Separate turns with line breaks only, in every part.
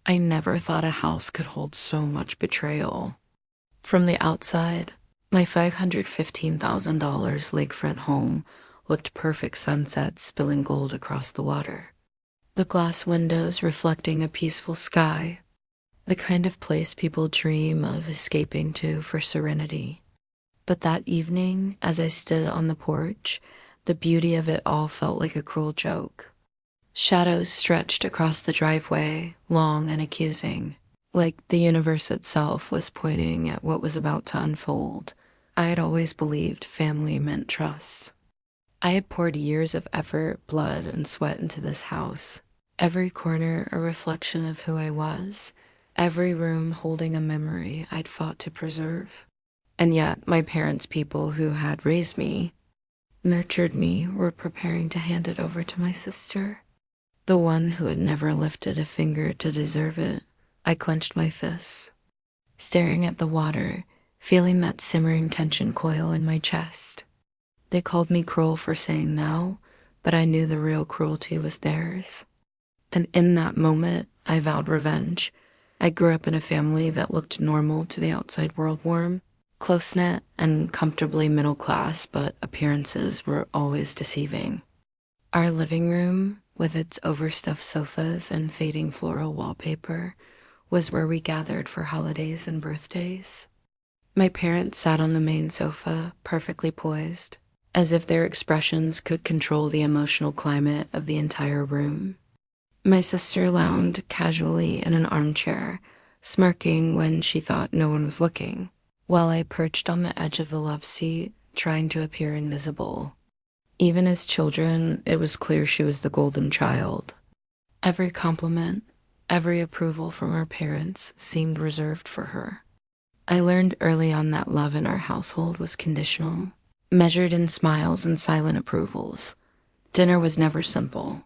I never thought a house could hold so much betrayal. From the outside, my $515,000 lakefront home looked perfect, sunsets spilling gold across the water. The glass windows reflecting a peaceful sky, the kind of place people dream of escaping to for serenity. But that evening, as I stood on the porch, the beauty of it all felt like a cruel joke. Shadows stretched across the driveway, long and accusing, like the universe itself was pointing at what was about to unfold. I had always believed family meant trust. I had poured years of effort, blood, and sweat into this house, every corner a reflection of who I was, every room holding a memory I'd fought to preserve. And yet, my parents, people who had raised me, nurtured me, were preparing to hand it over to my sister, the one who had never lifted a finger to deserve it. I clenched my fists, staring at the water, feeling that simmering tension coil in my chest. They called me cruel for saying no, but I knew the real cruelty was theirs. And in that moment, I vowed revenge. I grew up in a family that looked normal to the outside world, warm, close-knit, and comfortably middle class, but appearances were always deceiving. Our living room, with its overstuffed sofas and fading floral wallpaper, was where we gathered for holidays and birthdays. My parents sat on the main sofa, perfectly poised, as if their expressions could control the emotional climate of the entire room. My sister lounged casually in an armchair, smirking when she thought no one was looking, while I perched on the edge of the love seat, trying to appear invisible. Even as children, it was clear she was the golden child. Every compliment, every approval from our parents seemed reserved for her. I learned early on that love in our household was conditional, measured in smiles and silent approvals. Dinner was never simple.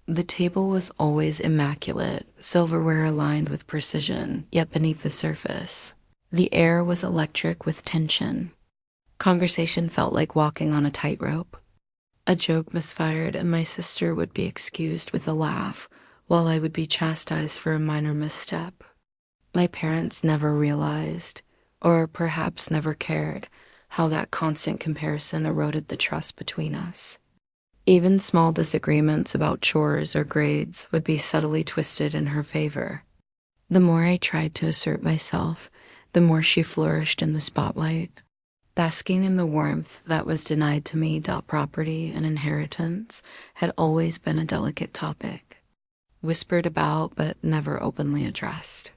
The table was always immaculate, silverware aligned with precision, yet beneath the surface, the air was electric with tension. Conversation felt like walking on a tightrope. A joke misfired and my sister would be excused with a laugh, while I would be chastised for a minor misstep. My parents never realized, or perhaps never cared, how that constant comparison eroded the trust between us. Even small disagreements about chores or grades would be subtly twisted in her favor. The more I tried to assert myself, the more she flourished in the spotlight. Basking in the warmth that was denied to me. Property and inheritance had always been a delicate topic, whispered about but never openly addressed.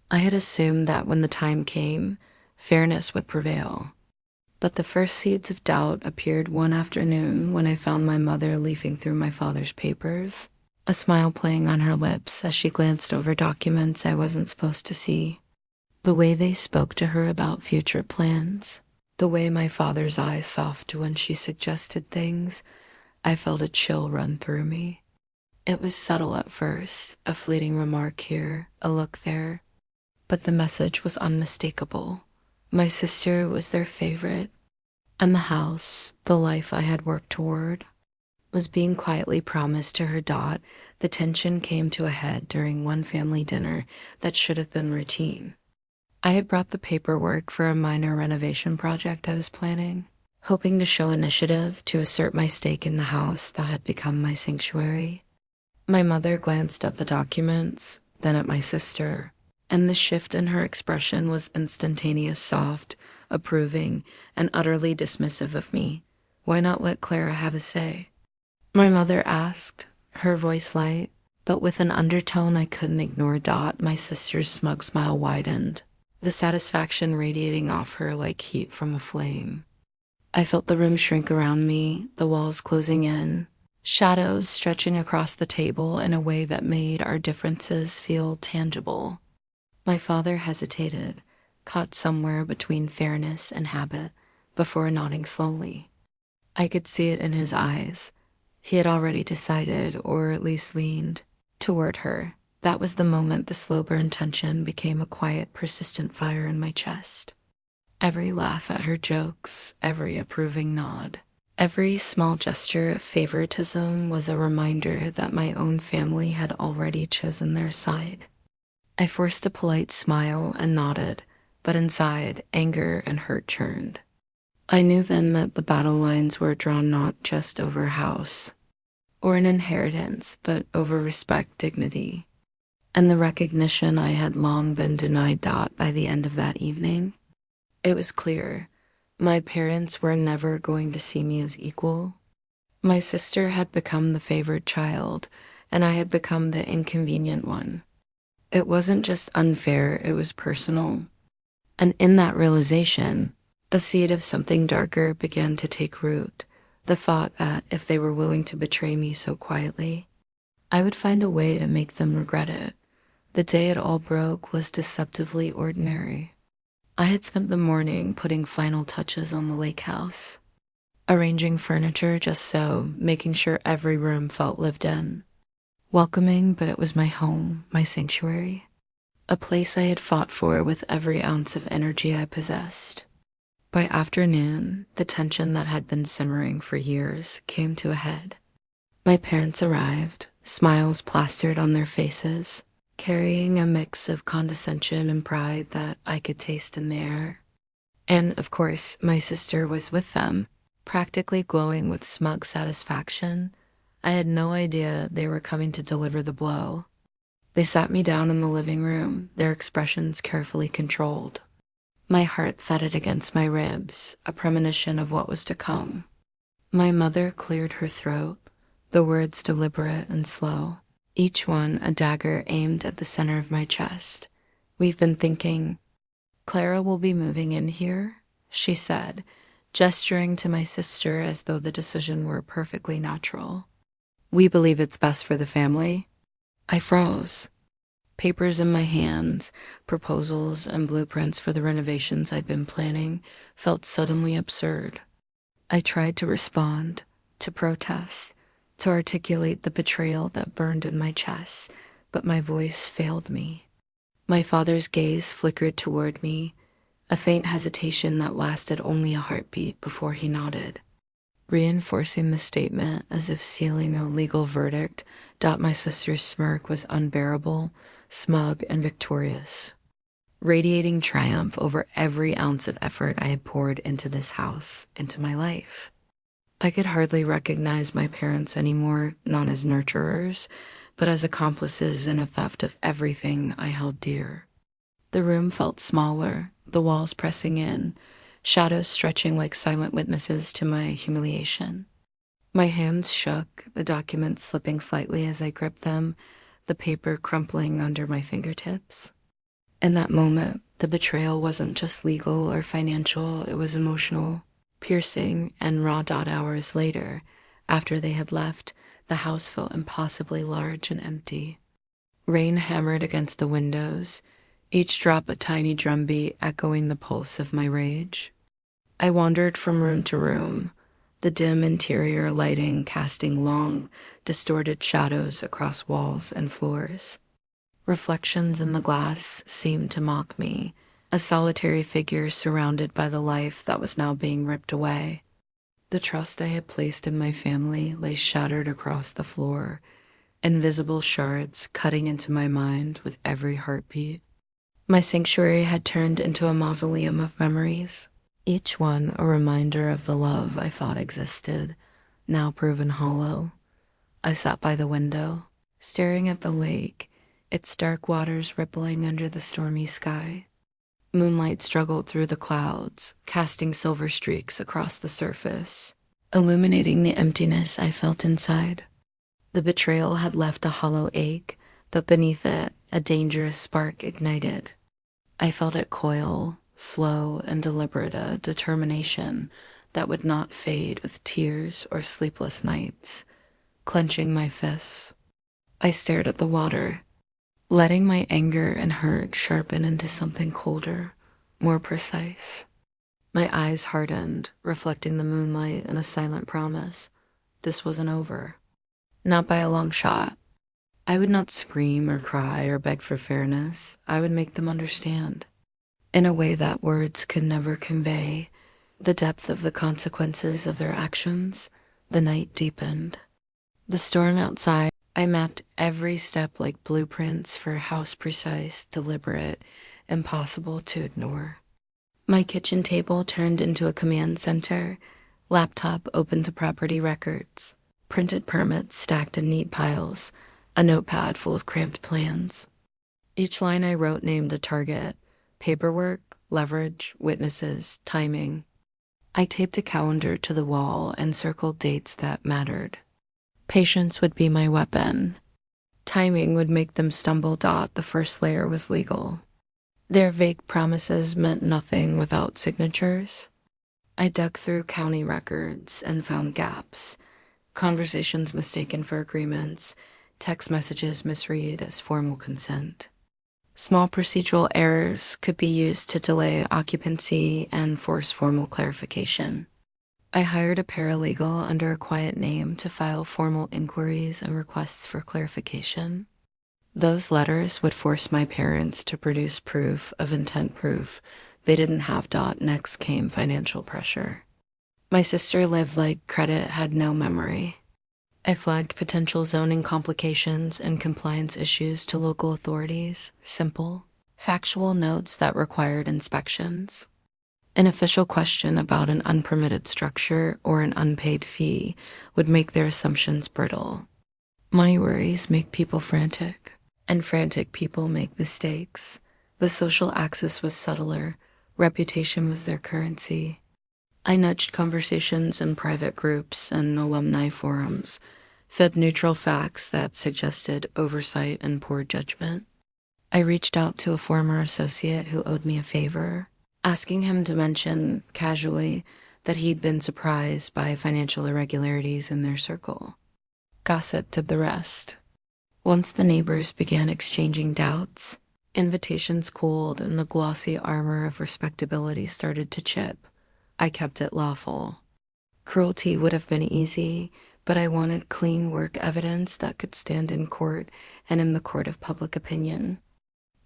I had assumed that when the time came, fairness would prevail. But the first seeds of doubt appeared one afternoon when I found my mother leafing through my father's papers, a smile playing on her lips as she glanced over documents I wasn't supposed to see. The way they spoke to her about future plans, the way my father's eyes softened when she suggested things, I felt a chill run through me. It was subtle at first, a fleeting remark here, a look there, but the message was unmistakable. My sister was their favorite, and the house, the life I had worked toward, was being quietly promised to her. The tension came to a head during one family dinner that should have been routine. I had brought the paperwork for a minor renovation project I was planning, hoping to show initiative to assert my stake in the house that had become my sanctuary. My mother glanced at the documents, then at my sister, and the shift in her expression was instantaneous, soft, approving, and utterly dismissive of me. Why not let Clara have a say? My mother asked, her voice light, but with an undertone I couldn't ignore. My sister's smug smile widened, the satisfaction radiating off her like heat from a flame. I felt the room shrink around me, the walls closing in, shadows stretching across the table in a way that made our differences feel tangible. My father hesitated, caught somewhere between fairness and habit, before nodding slowly. I could see it in his eyes. He had already decided, or at least leaned, toward her. That was the moment the slow burn tension became a quiet, persistent fire in my chest. Every laugh at her jokes, every approving nod, every small gesture of favoritism was a reminder that my own family had already chosen their side. I forced a polite smile and nodded, but inside, anger and hurt churned. I knew then that the battle lines were drawn not just over house or an inheritance, but over respect, dignity, and the recognition I had long been denied that by the end of that evening. It was clear my parents were never going to see me as equal. My sister had become the favored child, and I had become the inconvenient one. It wasn't just unfair, it was personal. And in that realization, a seed of something darker began to take root. The thought that if they were willing to betray me so quietly, I would find a way to make them regret it. The day it all broke was deceptively ordinary. I had spent the morning putting final touches on the lake house, arranging furniture just so, making sure every room felt lived in. Welcoming, but it was my home, my sanctuary, a place I had fought for with every ounce of energy I possessed. By afternoon, the tension that had been simmering for years came to a head. My parents arrived, smiles plastered on their faces, carrying a mix of condescension and pride that I could taste in the air. And, of course, my sister was with them, practically glowing with smug satisfaction. I had no idea they were coming to deliver the blow. They sat me down in the living room, their expressions carefully controlled. My heart thudded against my ribs, a premonition of what was to come. My mother cleared her throat, the words deliberate and slow, each one a dagger aimed at the center of my chest. "We've been thinking, Clara will be moving in here," she said, gesturing to my sister as though the decision were perfectly natural. "We believe it's best for the family." I froze. Papers in my hands, proposals and blueprints for the renovations I'd been planning, felt suddenly absurd. I tried to respond, to protest, to articulate the betrayal that burned in my chest, but my voice failed me. My father's gaze flickered toward me, a faint hesitation that lasted only a heartbeat before he nodded, reinforcing the statement as if sealing a legal verdict. My sister's smirk was unbearable, smug and victorious, radiating triumph over every ounce of effort I had poured into this house, into my life. I could hardly recognize my parents anymore, not as nurturers, but as accomplices in a theft of everything I held dear. The room felt smaller, the walls pressing in, shadows stretching like silent witnesses to my humiliation. My hands shook, the documents slipping slightly as I gripped them, the paper crumpling under my fingertips. In that moment, the betrayal wasn't just legal or financial, it was emotional, piercing, and raw. Hours later, after they had left, the house felt impossibly large and empty. Rain hammered against the windows, each drop a tiny drumbeat echoing the pulse of my rage. I wandered from room to room, the dim interior lighting casting long, distorted shadows across walls and floors. Reflections in the glass seemed to mock me, a solitary figure surrounded by the life that was now being ripped away. The trust I had placed in my family lay shattered across the floor, invisible shards cutting into my mind with every heartbeat. My sanctuary had turned into a mausoleum of memories, each one a reminder of the love I thought existed, now proven hollow. I sat by the window, staring at the lake, its dark waters rippling under the stormy sky. Moonlight struggled through the clouds, casting silver streaks across the surface, illuminating the emptiness I felt inside. The betrayal had left a hollow ache, but beneath it, a dangerous spark ignited. I felt it coil, slow and deliberate, a determination that would not fade with tears or sleepless nights. Clenching my fists, I stared at the water, letting my anger and hurt sharpen into something colder, more precise. My eyes hardened, reflecting the moonlight in a silent promise. This wasn't over. Not by a long shot. I would not scream or cry or beg for fairness. I would make them understand, in a way that words could never convey, the depth of the consequences of their actions. The night deepened. The storm outside I mapped every step like blueprints for a house precise, deliberate, impossible to ignore. My kitchen table turned into a command center, laptop open to property records, printed permits stacked in neat piles, a notepad full of cramped plans. Each line I wrote named a target: paperwork, leverage, witnesses, timing. I taped a calendar to the wall and circled dates that mattered. Patience would be my weapon. Timing would make them stumble. The first layer was legal. Their vague promises meant nothing without signatures. I dug through county records and found gaps. Conversations mistaken for agreements, text messages misread as formal consent. Small procedural errors could be used to delay occupancy and force formal clarification. I hired a paralegal under a quiet name to file formal inquiries and requests for clarification. Those letters would force my parents to produce proof of intent proof they didn't have. Next came financial pressure. My sister lived like credit had no memory. I flagged potential zoning complications and compliance issues to local authorities, simple, factual notes that required inspections. An official question about an unpermitted structure or an unpaid fee would make their assumptions brittle. Money worries make people frantic, and frantic people make mistakes. The social axis was subtler, reputation was their currency. I nudged conversations in private groups and alumni forums, fed neutral facts that suggested oversight and poor judgment. I reached out to a former associate who owed me a favor, asking him to mention, casually, that he'd been surprised by financial irregularities in their circle. Gossip did the rest. Once the neighbors began exchanging doubts, invitations cooled and the glossy armor of respectability started to chip. I kept it lawful. Cruelty would have been easy, but I wanted clean work evidence that could stand in court and in the court of public opinion.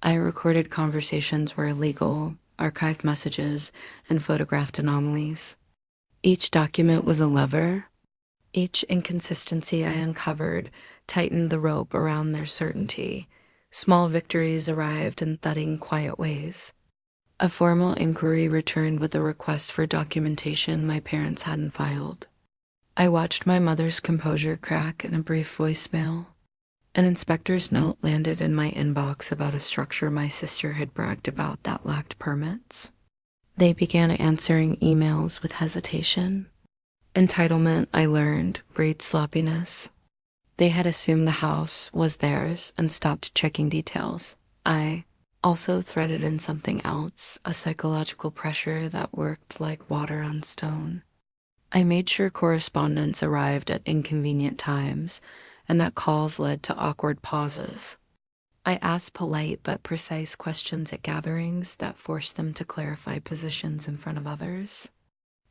I recorded conversations where illegal, archived messages, and photographed anomalies. Each document was a lever. Each inconsistency I uncovered tightened the rope around their certainty. Small victories arrived in thudding, quiet ways. A formal inquiry returned with a request for documentation my parents hadn't filed. I watched my mother's composure crack in a brief voicemail. An inspector's note landed in my inbox about a structure my sister had bragged about that lacked permits. They began answering emails with hesitation. Entitlement, I learned, breeds sloppiness. They had assumed the house was theirs and stopped checking details. I also threaded in something else, a psychological pressure that worked like water on stone. I made sure correspondence arrived at inconvenient times and that calls led to awkward pauses. I asked polite but precise questions at gatherings that forced them to clarify positions in front of others.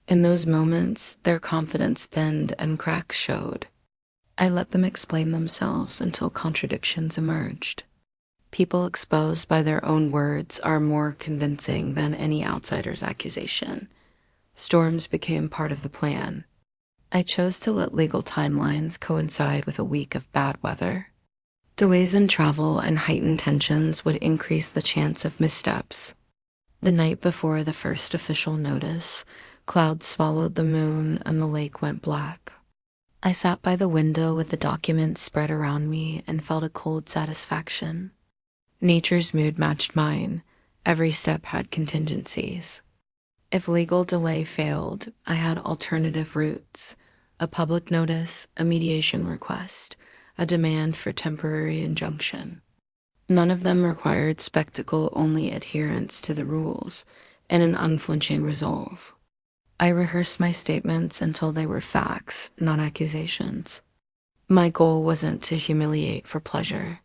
In those moments, their confidence thinned and cracks showed. I let them explain themselves until contradictions emerged. People exposed by their own words are more convincing than any outsider's accusation. Storms became part of the plan. I chose to let legal timelines coincide with a week of bad weather. Delays in travel and heightened tensions would increase the chance of missteps. The night before the first official notice, clouds swallowed the moon and the lake went black. I sat by the window with the documents spread around me and felt a cold satisfaction. Nature's mood matched mine. Every step had contingencies. If legal delay failed, I had alternative routes: a public notice, a mediation request, a demand for temporary injunction. None of them required spectacle-only adherence to the rules and an unflinching resolve. I rehearsed my statements until they were facts, not accusations. My goal wasn't to humiliate for pleasure.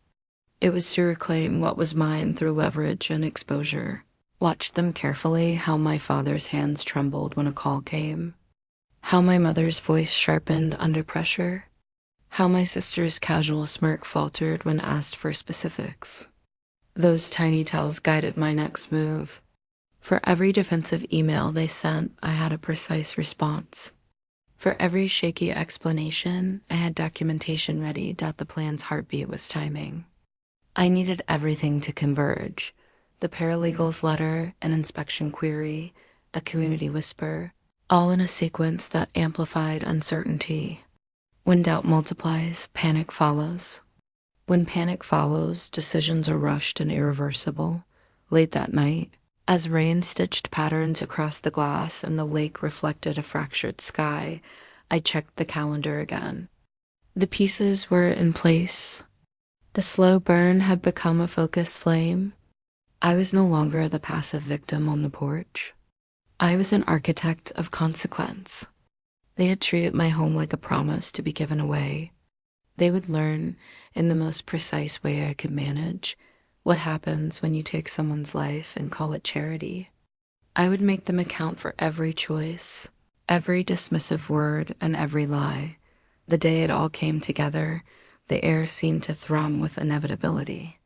It was to reclaim what was mine through leverage and exposure. Watched them carefully, how my father's hands trembled when a call came, how my mother's voice sharpened under pressure, how my sister's casual smirk faltered when asked for specifics. Those tiny tells guided my next move. For every defensive email they sent, I had a precise response. For every shaky explanation, I had documentation ready that the plan's heartbeat was timing. I needed everything to converge: the paralegal's letter, an inspection query, a community whisper, all in a sequence that amplified uncertainty. When doubt multiplies, panic follows. When panic follows, decisions are rushed and irreversible. Late that night, as rain stitched patterns across the glass and the lake reflected a fractured sky, I checked the calendar again. The pieces were in place. The slow burn had become a focused flame. I was no longer the passive victim on the porch. I was an architect of consequence. They had treated my home like a promise to be given away. They would learn, in the most precise way I could manage, what happens when you take someone's life and call it charity. I would make them account for every choice, every dismissive word, and every lie. The day it all came together, the air seemed to thrum with inevitability.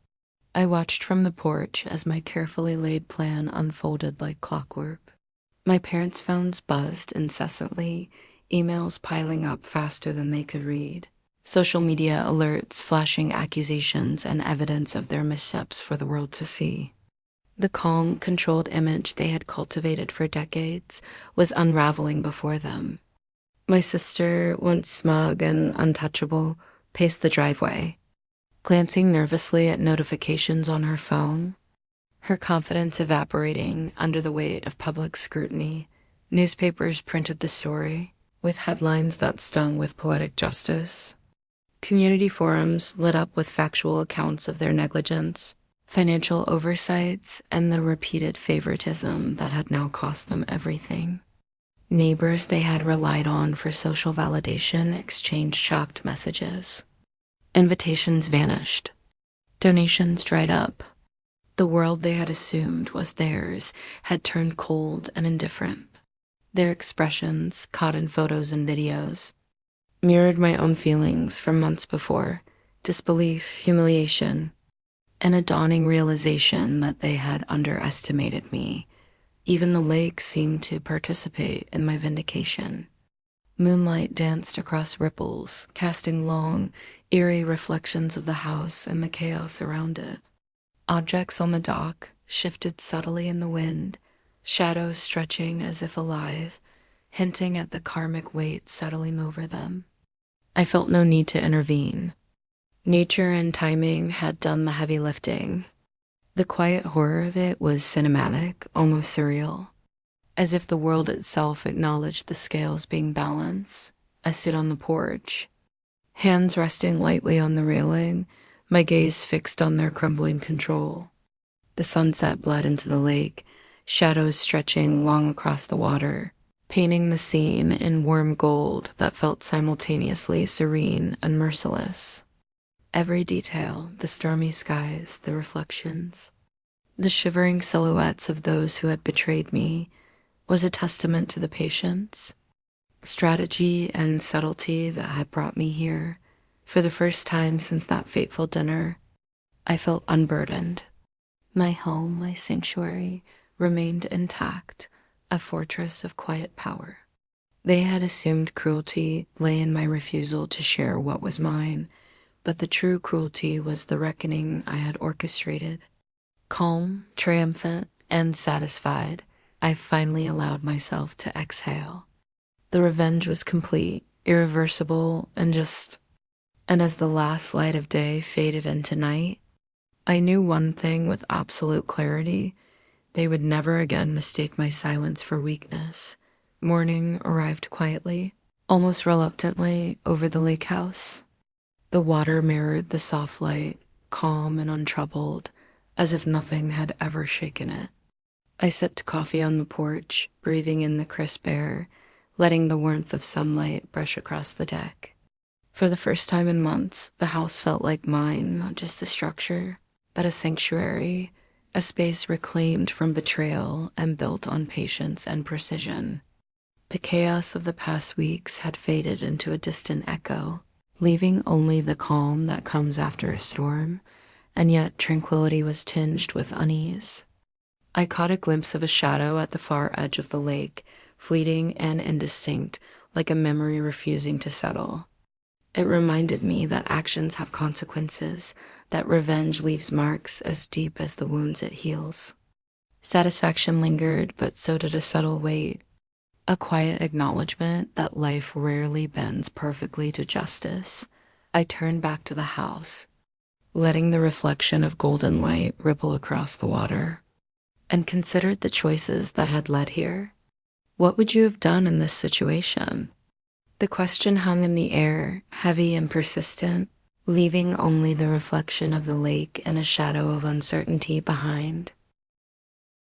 I watched from the porch as my carefully laid plan unfolded like clockwork. My parents' phones buzzed incessantly, emails piling up faster than they could read. Social media alerts flashing accusations and evidence of their missteps for the world to see. The calm, controlled image they had cultivated for decades was unraveling before them. My sister, once smug and untouchable, paced the driveway, glancing nervously at notifications on her phone, her confidence evaporating under the weight of public scrutiny. Newspapers printed the story, with headlines that stung with poetic justice. Community forums lit up with factual accounts of their negligence, financial oversights, and the repeated favoritism that had now cost them everything. Neighbors they had relied on for social validation exchanged shocked messages. Invitations vanished. Donations dried up. The world they had assumed was theirs had turned cold and indifferent. Their expressions, caught in photos and videos, mirrored my own feelings from months before: disbelief, humiliation, and a dawning realization that they had underestimated me. Even the lake seemed to participate in my vindication. Moonlight danced across ripples, casting long, eerie reflections of the house and the chaos around it. Objects on the dock shifted subtly in the wind, shadows stretching as if alive, hinting at the karmic weight settling over them. I felt no need to intervene. Nature and timing had done the heavy lifting. The quiet horror of it was cinematic, almost surreal, as if the world itself acknowledged the scales being balanced. I stood on the porch, hands resting lightly on the railing, my gaze fixed on their crumbling control. The sunset bled into the lake, shadows stretching long across the water, painting the scene in warm gold that felt simultaneously serene and merciless. Every detail, the stormy skies, the reflections, the shivering silhouettes of those who had betrayed me, was a testament to the patience, strategy, and subtlety that had brought me here. For the first time since that fateful dinner, I felt unburdened. My home, my sanctuary, remained intact, a fortress of quiet power. They had assumed cruelty lay in my refusal to share what was mine, but the true cruelty was the reckoning I had orchestrated. Calm, triumphant, and satisfied, I finally allowed myself to exhale. The revenge was complete, irreversible, and as the last light of day faded into night, I knew one thing with absolute clarity: they would never again mistake my silence for weakness. Morning arrived quietly, almost reluctantly, over the lake house. The water mirrored the soft light, calm and untroubled, as if nothing had ever shaken it. I sipped coffee on the porch, breathing in the crisp air, letting the warmth of sunlight brush across the deck. For the first time in months, the house felt like mine, not just a structure, but a sanctuary, a space reclaimed from betrayal and built on patience and precision. The chaos of the past weeks had faded into a distant echo, leaving only the calm that comes after a storm, and yet tranquility was tinged with unease. I caught a glimpse of a shadow at the far edge of the lake, fleeting and indistinct, like a memory refusing to settle. It reminded me that actions have consequences, that revenge leaves marks as deep as the wounds it heals. Satisfaction lingered, but so did a subtle weight, a quiet acknowledgement that life rarely bends perfectly to justice. I turned back to the house, letting the reflection of golden light ripple across the water, and considered the choices that had led here. What would you have done in this situation? The question hung in the air, heavy and persistent, leaving only the reflection of the lake and a shadow of uncertainty behind.